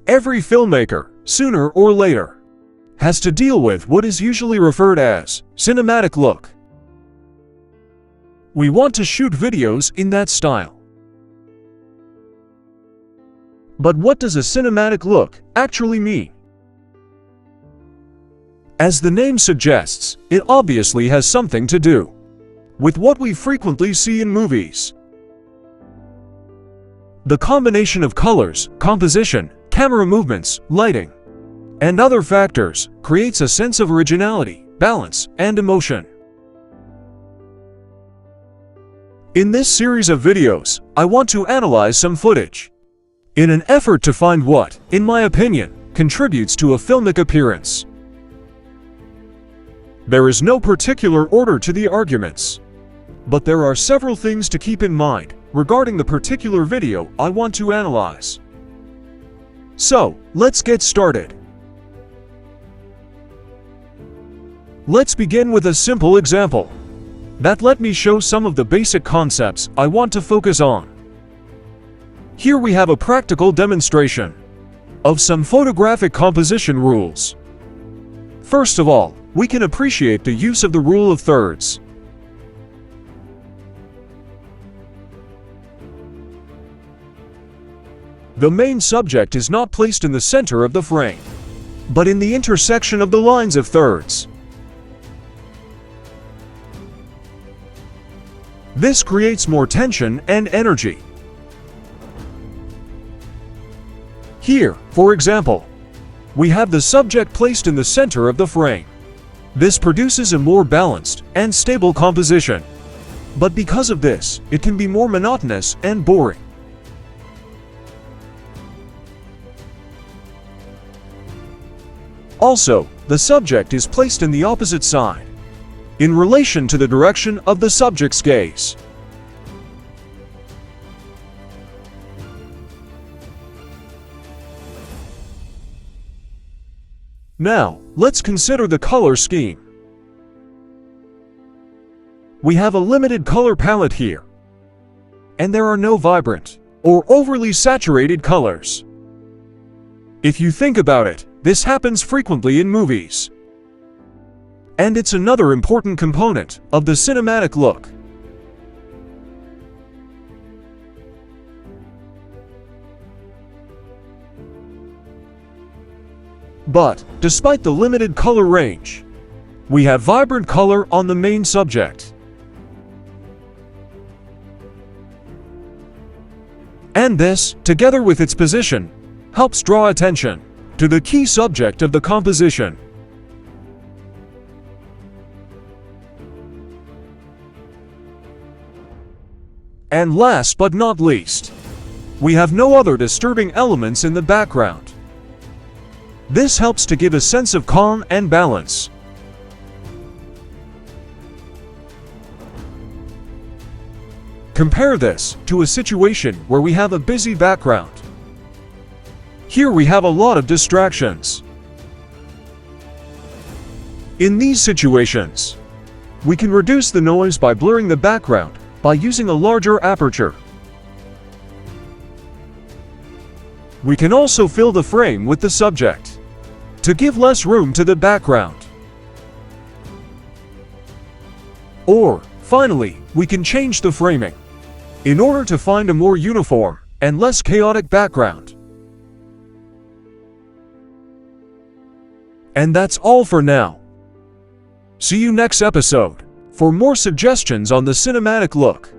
Every filmmaker, sooner or later, has to deal with what is usually referred as cinematic look. We want to shoot videos in that style. But what does a cinematic look actually mean? As the name suggests, it obviously has something to do with what we frequently see in movies. The combination of colors, composition, camera movements, lighting, and other factors creates a sense of originality, balance, and emotion. In this series of videos, I want to analyze some footage in an effort to find what, in my opinion, contributes to a filmic appearance. There is no particular order to the arguments, but there are several things to keep in mind regarding the particular video I want to analyze. So, let's get started. Let's begin with a simple example that let me show some of the basic concepts I want to focus on. Here we have a practical demonstration of some photographic composition rules. First of all, we can appreciate the use of the rule of thirds. The main subject is not placed in the center of the frame, but in the intersection of the lines of thirds. This creates more tension and energy. Here, for example, we have the subject placed in the center of the frame. This produces a more balanced and stable composition, but because of this, it can be more monotonous and boring. Also, the subject is placed in the opposite side, in relation to the direction of the subject's gaze. Now, let's consider the color scheme. We have a limited color palette here, and there are no vibrant or overly saturated colors. If you think about it, this happens frequently in movies, and it's another important component of the cinematic look. But, despite the limited color range, we have vibrant color on the main subject. And this, together with its position, helps draw attention to the key subject of the composition. And last but not least, we have no other disturbing elements in the background. This helps to give a sense of calm and balance. Compare this to a situation where we have a busy background. Here we have a lot of distractions. In these situations, we can reduce the noise by blurring the background by using a larger aperture. We can also fill the frame with the subject to give less room to the background. Or, finally, we can change the framing in order to find a more uniform and less chaotic background. And that's all for now. See you next episode for more suggestions on the cinematic look.